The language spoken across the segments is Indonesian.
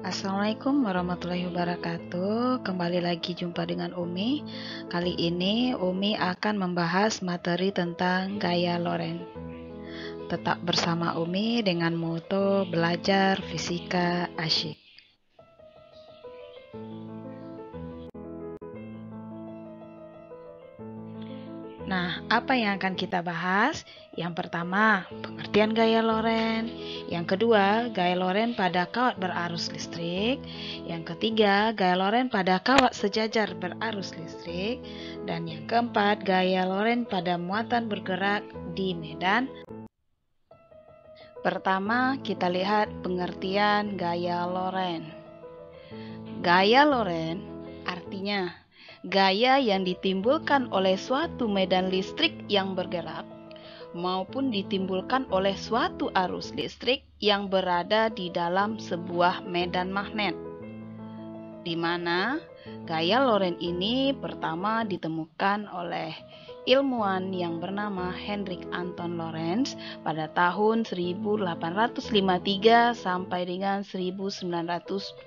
Assalamualaikum warahmatullahi wabarakatuh. Kembali lagi jumpa dengan Umi. Kali ini Umi akan membahas materi tentang gaya Loren. Tetap bersama Umi dengan moto belajar fisika asyik. Nah, apa yang akan kita bahas? Yang pertama, pengertian gaya Loren. Yang kedua, gaya Loren pada kawat berarus listrik. Yang ketiga, gaya Loren pada kawat sejajar berarus listrik. Dan yang keempat, gaya Loren pada muatan bergerak di medan. Pertama, kita lihat pengertian gaya Loren. Gaya Loren artinya gaya yang ditimbulkan oleh suatu medan listrik yang bergerak maupun ditimbulkan oleh suatu arus listrik yang berada di dalam sebuah medan magnet, di mana gaya Loren ini pertama ditemukan oleh ilmuwan yang bernama Hendrik Anton Lorentz pada tahun 1853 sampai dengan 1928.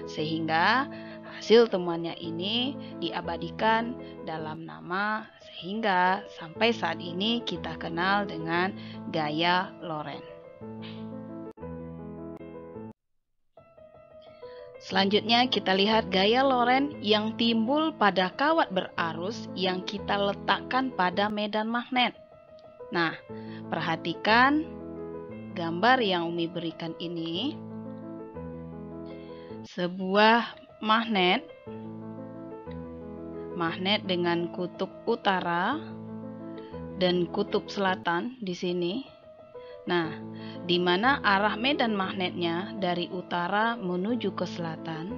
Sehingga hasil temuannya ini diabadikan dalam nama sehingga sampai saat ini kita kenal dengan gaya Loren. Selanjutnya kita lihat gaya Loren yang timbul pada kawat berarus yang kita letakkan pada medan magnet. Nah, perhatikan gambar yang Umi berikan ini. Sebuah magnet dengan kutub utara dan kutub selatan di sini. Nah, di mana arah medan magnetnya dari utara menuju ke selatan,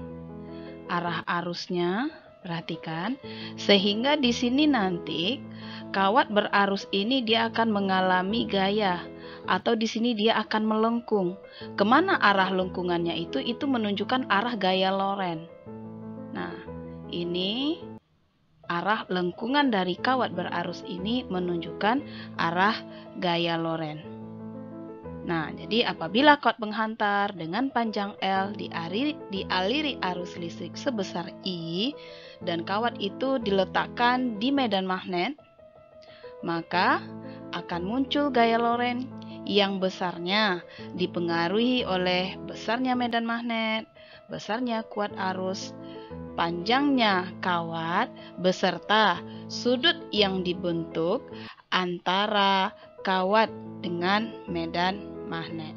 arah arusnya, perhatikan, sehingga di sini nanti kawat berarus ini dia akan mengalami gaya atau di sini dia akan melengkung. Kemana arah lengkungannya itu menunjukkan arah gaya Loren. Nah, ini arah lengkungan dari kawat berarus ini menunjukkan arah gaya Loren. Nah, jadi apabila kawat penghantar dengan panjang L dialiri arus listrik sebesar I dan kawat itu diletakkan di medan magnet, maka akan muncul gaya Loren yang besarnya dipengaruhi oleh besarnya medan magnet, besarnya kuat arus, panjangnya kawat, beserta sudut yang dibentuk antara kawat dengan medan magnet.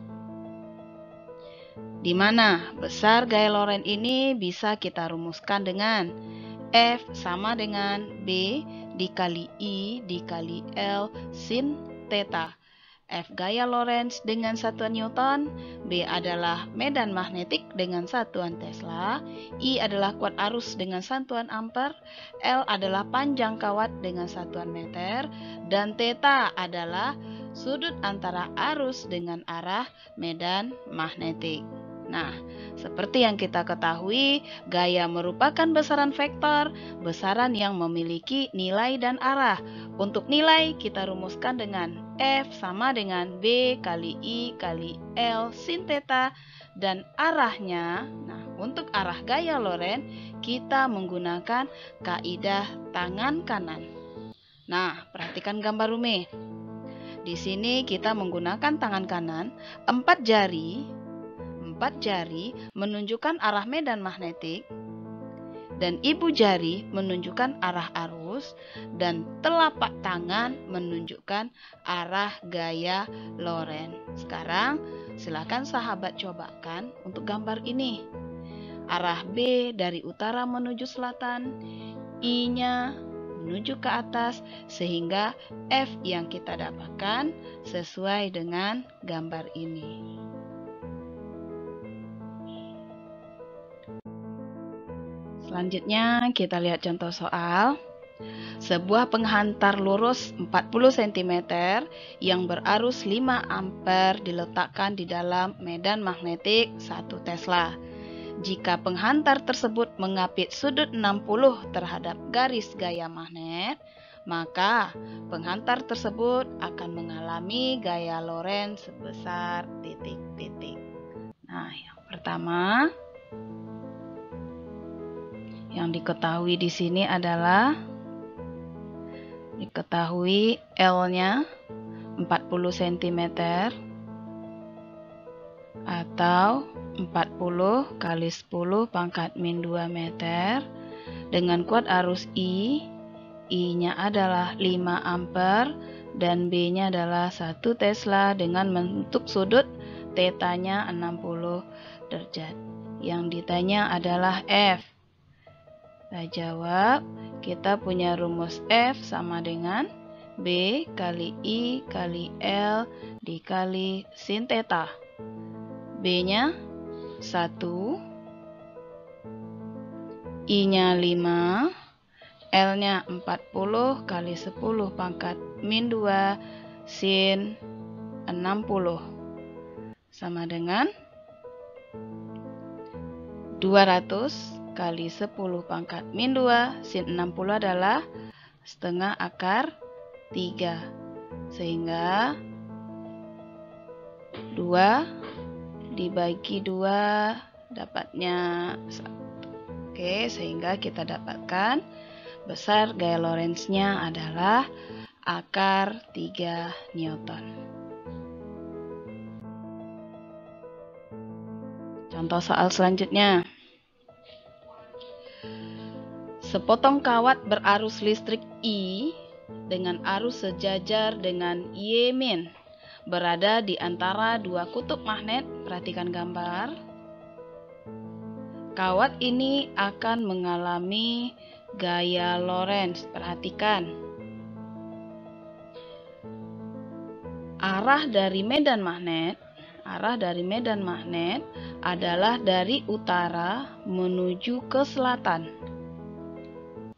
Di mana besar gaya Loren ini bisa kita rumuskan dengan F sama dengan B dikali I dikali L sin theta. F gaya Lorentz dengan satuan Newton, B adalah medan magnetik dengan satuan Tesla, I adalah kuat arus dengan satuan ampere, L adalah panjang kawat dengan satuan meter, dan theta adalah sudut antara arus dengan arah medan magnetik. Nah, seperti yang kita ketahui, gaya merupakan besaran vektor, besaran yang memiliki nilai dan arah. Untuk nilai kita rumuskan dengan F sama dengan B kali I kali L sin theta, dan arahnya, nah untuk arah gaya Loren kita menggunakan kaidah tangan kanan. Nah, perhatikan gambar Umi. Di sini kita menggunakan tangan kanan, 4 jari menunjukkan arah medan magnetik, dan ibu jari menunjukkan arah arus, dan telapak tangan menunjukkan arah gaya Loren. Sekarang silakan sahabat cobakan untuk gambar ini. Arah B dari utara menuju selatan, I-nya menuju ke atas, sehingga F yang kita dapatkan sesuai dengan gambar ini. Selanjutnya kita lihat contoh soal. Sebuah penghantar lurus 40 cm yang berarus 5 ampere diletakkan di dalam medan magnetik 1 Tesla. Jika penghantar tersebut mengapit sudut 60 terhadap garis gaya magnet, maka penghantar tersebut akan mengalami gaya Loren sebesar titik-titik. Nah, yang pertama yang diketahui di sini adalah diketahui L-nya 40 cm atau 40 kali 10 pangkat min 2 meter dengan kuat arus I-nya adalah 5 ampere dan B-nya adalah 1 Tesla dengan bentuk sudut θ-nya 60 derajat. Yang ditanya adalah F. Kita jawab, kita punya rumus F sama dengan B kali I kali L dikali sin θ. B-nya 1, I-nya 5, L-nya 40 kali 10 pangkat min 2 sin 60 sama dengan 200 kali 10 pangkat min 2 sin 60 adalah setengah akar 3. Sehingga 2 dibagi 2 dapatnya 1. Oke, sehingga kita dapatkan besar gaya Lorentz-nya adalah akar 3 Newton. Contoh soal selanjutnya. Sepotong kawat berarus listrik I dengan arus sejajar dengan Y- berada di antara dua kutub magnet. Perhatikan gambar. Kawat ini akan mengalami gaya Lorentz. Perhatikan. Arah dari medan magnet adalah dari utara menuju ke selatan.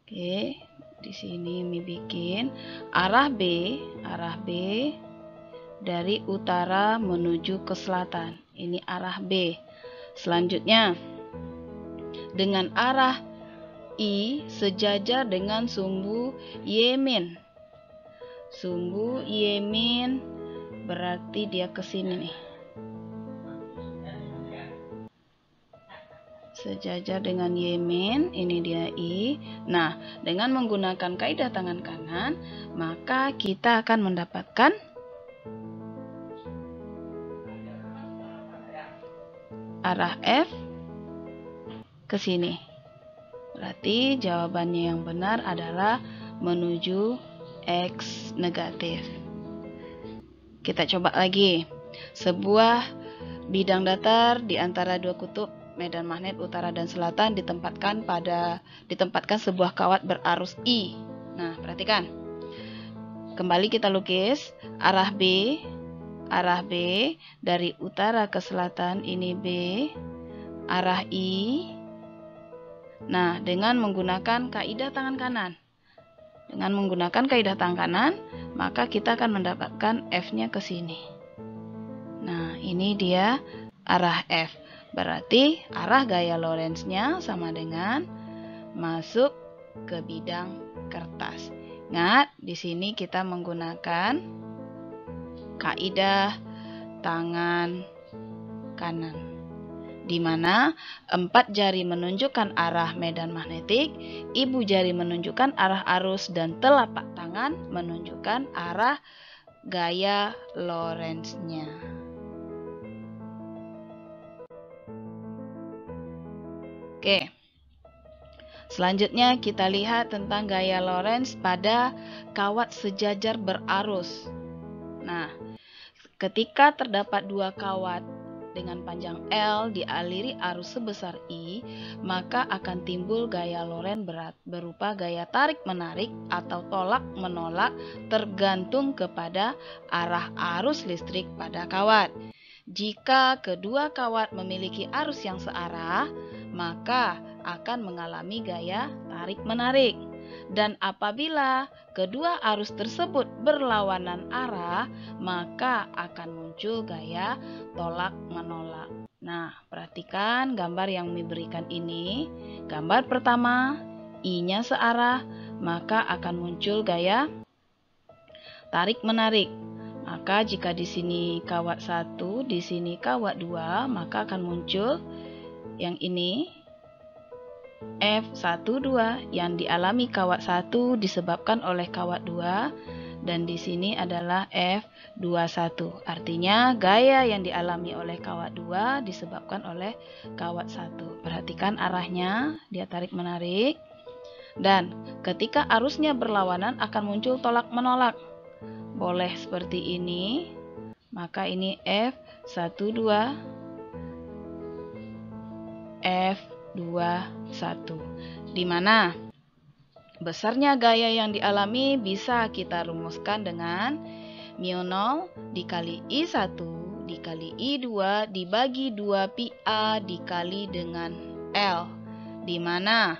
Oke, di sini Mi bikin arah B dari utara menuju ke selatan. Ini arah B. Selanjutnya, dengan arah I sejajar dengan sumbu Y-. Sumbu Y- berarti dia ke sini nih. Sejajar dengan Y-, ini dia I. Nah, dengan menggunakan kaidah tangan kanan, maka kita akan mendapatkan arah F ke sini. Berarti jawabannya yang benar adalah menuju X negatif. Kita coba lagi. Sebuah bidang datar di antara dua kutub medan magnet utara dan selatan ditempatkan sebuah kawat berarus I. Nah, perhatikan. Kembali kita lukis arah B dari utara ke selatan, ini B, arah I. Nah, dengan menggunakan kaidah tangan kanan. Maka kita akan mendapatkan F-nya ke sini. Nah, ini dia arah F. Berarti arah gaya Lorentz-nya sama dengan masuk ke bidang kertas. Ingat, di sini kita menggunakan kaidah tangan kanan, di mana 4 jari menunjukkan arah medan magnetik, ibu jari menunjukkan arah arus, dan telapak tangan menunjukkan arah gaya Lorentz-nya. Oke, selanjutnya kita lihat tentang gaya Lorentz pada kawat sejajar berarus. Nah, ketika terdapat dua kawat dengan panjang L dialiri arus sebesar I, maka akan timbul gaya Lorentz berupa gaya tarik-menarik atau tolak-menolak tergantung kepada arah arus listrik pada kawat. Jika kedua kawat memiliki arus yang searah, maka akan mengalami gaya tarik-menarik. Dan apabila kedua arus tersebut berlawanan arah, maka akan muncul gaya tolak-menolak. Nah, perhatikan gambar yang diberikan ini. Gambar pertama, I-nya searah, maka akan muncul gaya tarik-menarik. Maka jika di sini kawat 1, di sini kawat 2, maka akan muncul yang ini F12 yang dialami kawat 1 disebabkan oleh kawat 2, dan di sini adalah F21. Artinya gaya yang dialami oleh kawat 2 disebabkan oleh kawat 1. Perhatikan arahnya, dia tarik menarik. Dan ketika arusnya berlawanan akan muncul tolak menolak. Boleh seperti ini, maka ini F12, F21, di mana besarnya gaya yang dialami bisa kita rumuskan dengan μ0 dikali I1 dikali I2 dibagi 2 pi A dikali dengan L, di mana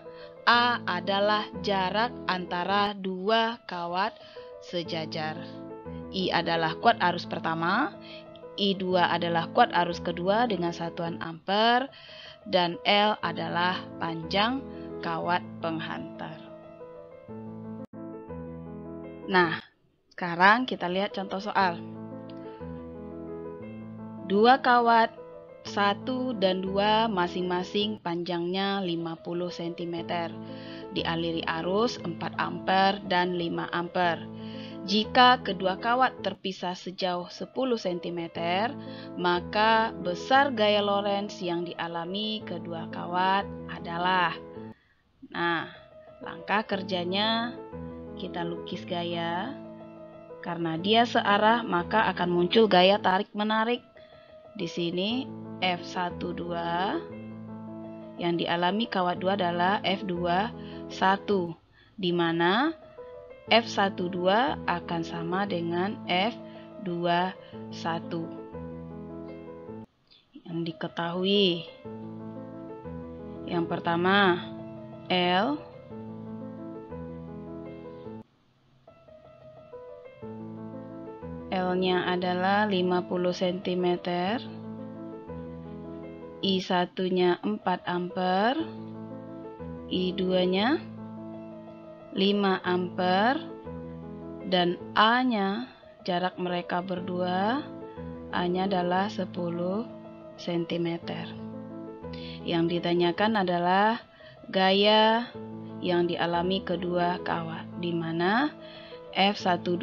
A adalah jarak antara dua kawat sejajar. I adalah kuat arus pertama, I2 adalah kuat arus kedua dengan satuan ampere, dan L adalah panjang kawat penghantar. Nah, sekarang kita lihat contoh soal. Dua kawat 1 dan 2 masing-masing panjangnya 50 cm, dialiri arus 4 ampere dan 5 ampere. Jika kedua kawat terpisah sejauh 10 cm, maka besar gaya Lorentz yang dialami kedua kawat adalah. Nah, langkah kerjanya kita lukis gaya. Karena dia searah, maka akan muncul gaya tarik-menarik. Di sini F12 yang dialami kawat 2 adalah F21, di mana F12 akan sama dengan F21. Yang diketahui, yang pertama L-nya adalah 50 cm, I1-nya 4 ampere, I2-nya 5 ampere, dan A-nya, jarak mereka berdua, A-nya adalah 10 cm. Yang ditanyakan adalah gaya yang dialami kedua kawat, di mana F12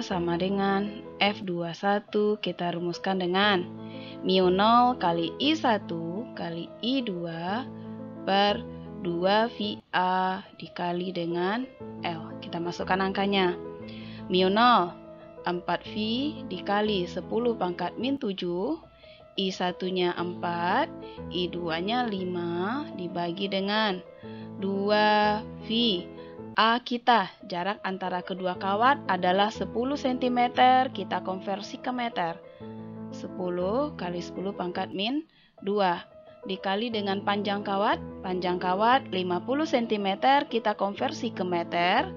sama dengan F21 kita rumuskan dengan μ0 kali I1 kali I2 per 2 VA dikali dengan L. Kita masukkan angkanya. μ0 4V dikali 10 pangkat min 7, I1-nya 4, I2-nya 5 dibagi dengan 2V. A kita, jarak antara kedua kawat adalah 10 cm, kita konversi ke meter. 10 kali 10 pangkat min 2 dikali dengan panjang kawat 50 cm, kita konversi ke meter.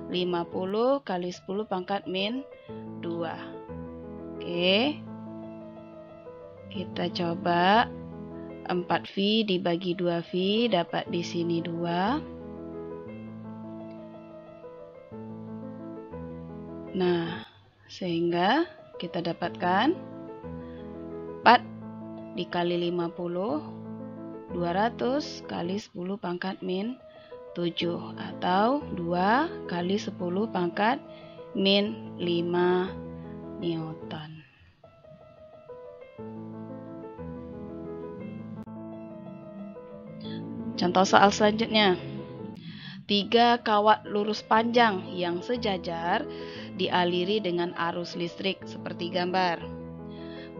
50 kali 10 pangkat min 2. Oke, kita coba 4V dibagi 2V, dapat di sini 2. Nah, sehingga kita dapatkan 4 dikali 50, 200 kali 10 pangkat min 7, atau 2 kali 10 pangkat min 5 Newton. Contoh soal selanjutnya. 3 kawat lurus panjang yang sejajar dialiri dengan arus listrik seperti gambar.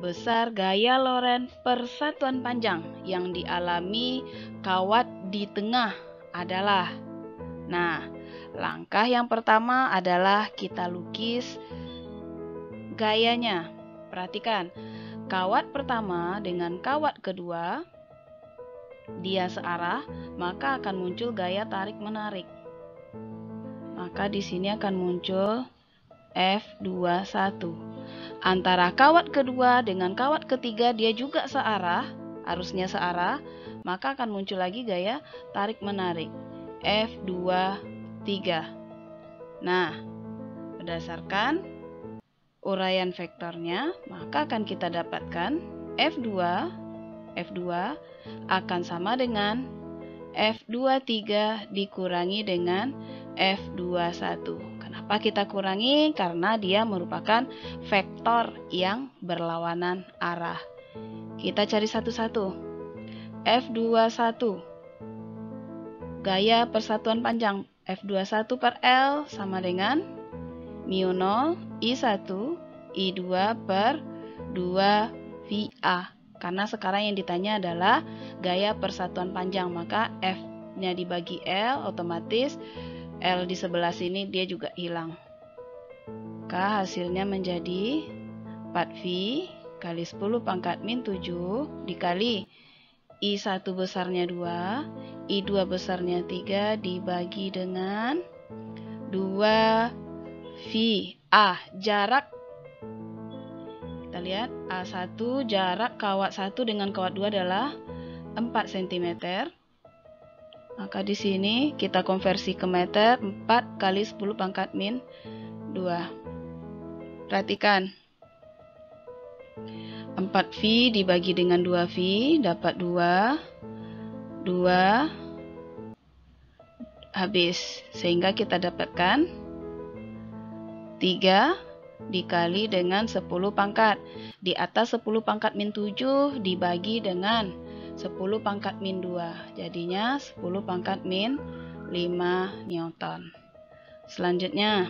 Besar gaya Lorentz per satuan panjang yang dialami kawat di tengah adalah. Nah, langkah yang pertama adalah kita lukis gayanya. Perhatikan, kawat pertama dengan kawat kedua, dia searah, maka akan muncul gaya tarik-menarik. Maka di sini akan muncul F21. Antara kawat kedua dengan kawat ketiga dia juga searah, arusnya searah, maka akan muncul lagi gaya tarik-menarik F23. Nah, berdasarkan uraian vektornya, maka akan kita dapatkan F2 akan sama dengan F23 dikurangi dengan F21. Kenapa kita kurangi? Karena dia merupakan vektor yang berlawanan arah. Kita cari satu-satu. F21 gaya persatuan panjang F21 per L sama dengan mu0 I1 I2 per 2 VA. Karena sekarang yang ditanya adalah gaya persatuan panjang, maka F-nya dibagi L, otomatis L di sebelah sini dia juga hilang. Maka hasilnya menjadi 4V kali 10 pangkat min 7 dikali I1 besarnya 2, I2 besarnya 3 dibagi dengan 2V. Jarak, kita lihat A1 jarak kawat 1 dengan kawat 2 adalah 4 cm. Maka di sini kita konversi ke meter, 4 kali 10 pangkat min 2. Perhatikan. 4V dibagi dengan 2V dapat 2 habis, sehingga kita dapatkan 3 dikali dengan 10 pangkat. Di atas 10 pangkat min 7 dibagi dengan 10 pangkat min 2. Jadinya 10 pangkat min 5 Newton. Selanjutnya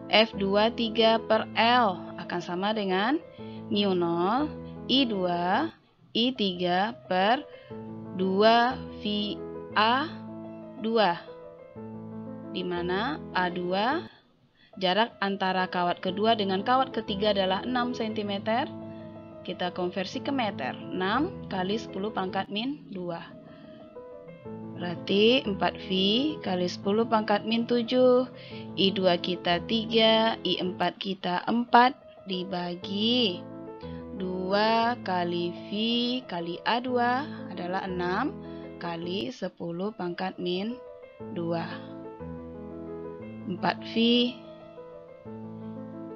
F23 per L akan sama dengan mu0 I2 I3 per 2VA2, di mana A2 jarak antara kawat kedua dengan kawat ketiga adalah 6 cm. Kita konversi ke meter, 6 kali 10 pangkat min 2. Berarti 4V kali 10 pangkat min 7, I2 kita 3, I4 kita 4, dibagi 2 kali V kali A2 adalah 6 kali 10 pangkat min 2. 4V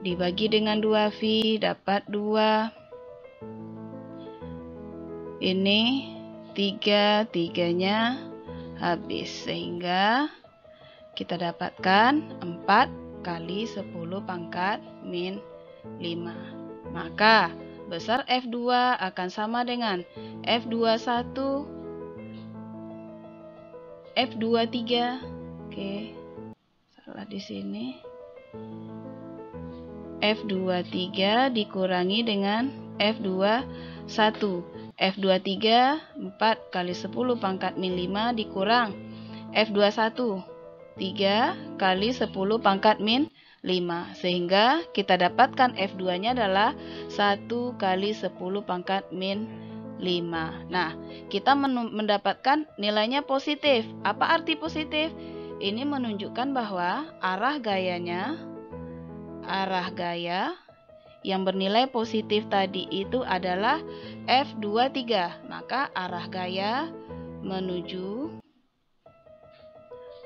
dibagi dengan 2V dapat 2. Ini 3-3-nya habis, sehingga kita dapatkan 4 kali 10 pangkat min 5. Maka besar F2 akan sama dengan F21 F23. Oke, salah di sini. F23 dikurangi dengan F21. F23 4 kali 10 pangkat min 5 dikurang F21 3 kali 10 pangkat min 5, sehingga kita dapatkan F2-nya adalah 1 kali 10 pangkat min 5. Nah, kita mendapatkan nilainya positif. Apa arti positif? Ini menunjukkan bahwa arah gaya yang bernilai positif tadi itu adalah F23. Maka arah gaya menuju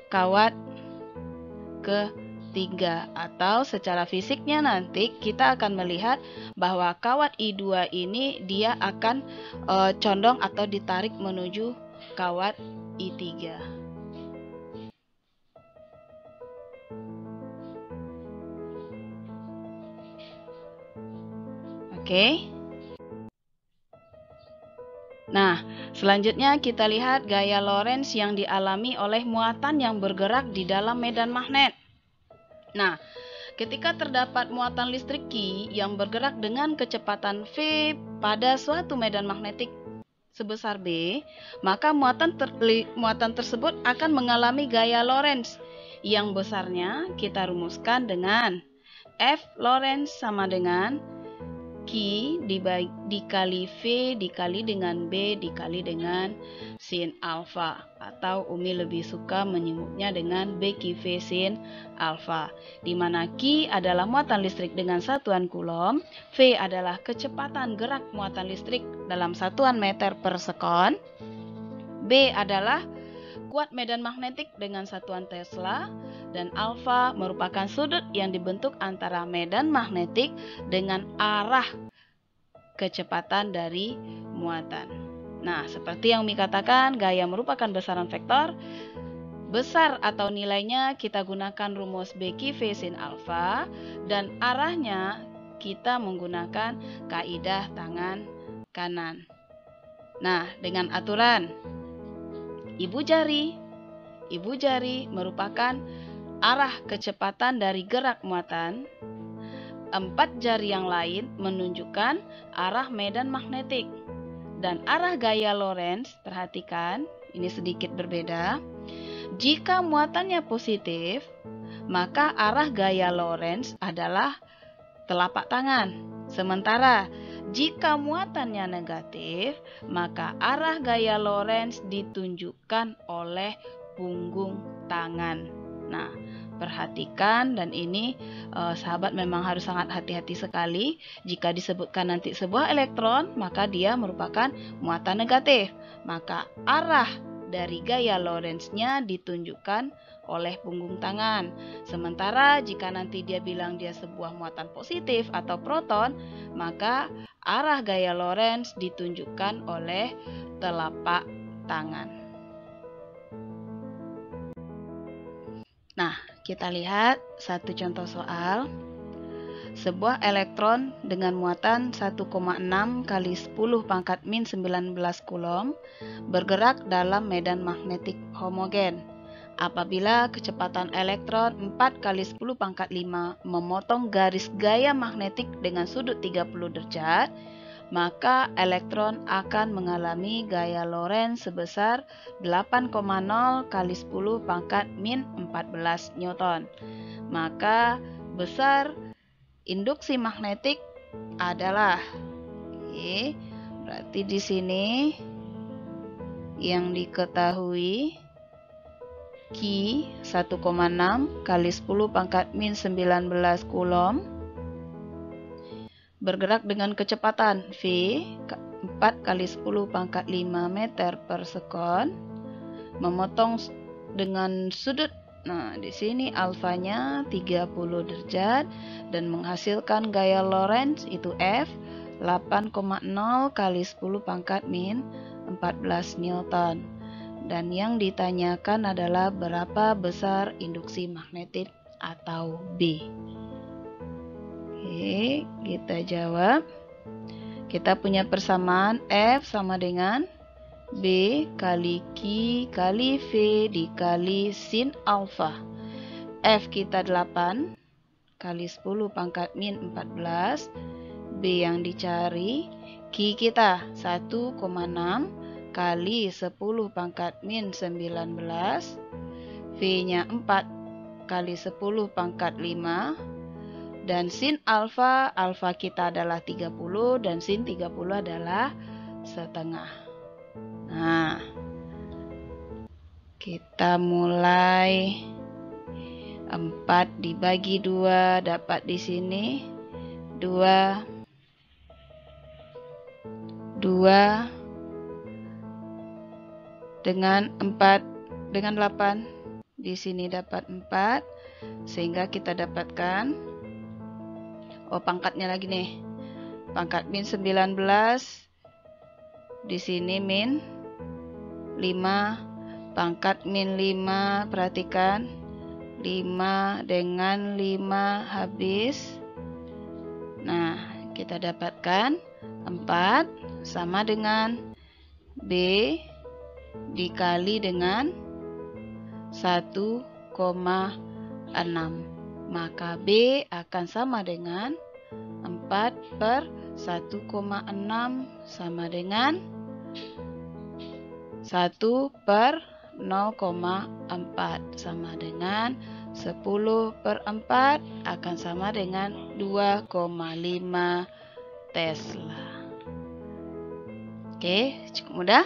kawat ketiga, atau secara fisiknya nanti kita akan melihat bahwa kawat I2 ini dia akan condong atau ditarik menuju kawat I3. Oke. Nah, selanjutnya kita lihat gaya Lorentz yang dialami oleh muatan yang bergerak di dalam medan magnet. Nah, ketika terdapat muatan listrik Q yang bergerak dengan kecepatan V pada suatu medan magnetik sebesar B, maka muatan tersebut akan mengalami gaya Lorentz yang besarnya kita rumuskan dengan F Lorentz sama dengan Q dikali V dikali dengan B dikali dengan sin alfa, atau Umi lebih suka menyebutnya dengan BQV sin alfa, di mana Q adalah muatan listrik dengan satuan Coulomb, V adalah kecepatan gerak muatan listrik dalam satuan meter per sekon, B adalah membuat medan magnetik dengan satuan Tesla, dan alfa merupakan sudut yang dibentuk antara medan magnetik dengan arah kecepatan dari muatan. Nah, seperti yang Umi katakan, gaya merupakan besaran vektor. Besar atau nilainya kita gunakan rumus BQ V sin alfa, dan arahnya kita menggunakan kaidah tangan kanan. Nah, dengan aturan ibu jari merupakan arah kecepatan dari gerak muatan. 4 jari yang lain menunjukkan arah medan magnetik. Dan arah gaya Lorentz, perhatikan, ini sedikit berbeda. Jika muatannya positif, maka arah gaya Lorentz adalah telapak tangan. Sementara jika muatannya negatif, maka arah gaya Lorentz ditunjukkan oleh punggung tangan. Nah, perhatikan, dan ini sahabat memang harus sangat hati-hati sekali. Jika disebutkan nanti sebuah elektron, maka dia merupakan muatan negatif. Maka arah dari gaya Lorentz-nya ditunjukkan oleh punggung tangan. Sementara jika nanti dia bilang dia sebuah muatan positif atau proton, maka arah gaya Lorentz ditunjukkan oleh telapak tangan. Nah, kita lihat satu contoh soal. Sebuah elektron dengan muatan 1,6 kali 10 pangkat min 19 Coulomb bergerak dalam medan magnetik homogen. Apabila kecepatan elektron 4 kali 10 pangkat 5 memotong garis gaya magnetik dengan sudut 30 derajat, maka elektron akan mengalami gaya Lorentz sebesar 8,0 kali 10 pangkat min 14 Newton. Maka besar induksi magnetik adalah, berarti di sini yang diketahui Q 1,6 kali 10 pangkat min 19 Coulomb bergerak dengan kecepatan V 4 kali 10 pangkat 5 meter per sekon, memotong dengan sudut, nah di sini alfanya 30 derajat, dan menghasilkan gaya Lorentz itu F 8,0 kali 10 pangkat min 14 Newton. Dan yang ditanyakan adalah berapa besar induksi magnetik atau B. Oke, kita jawab. Kita punya persamaan F sama dengan B kali Q kali V dikali sin alfa. F kita 8 kali 10 pangkat min 14. B yang dicari. Q kita 1,6 kali 10 pangkat min 19. V-nya 4 kali 10 pangkat 5. Dan sin alfa, alfa kita adalah 30 dan sin 30 adalah setengah. Nah, kita mulai. 4 dibagi 2 dapat di sini 2 dengan 4 dengan 8 di sini dapat 4, sehingga kita dapatkan pangkatnya lagi nih, pangkat min 19 di sini min 5, pangkat min 5, perhatikan 5 dengan 5 habis. Nah, kita dapatkan 4 sama dengan B dikali dengan 1,6. Maka B akan sama dengan 4 per 1,6 sama dengan 1 per 0,4 sama dengan 10 per 4 akan sama dengan 2,5 Tesla. Oke, cukup mudah.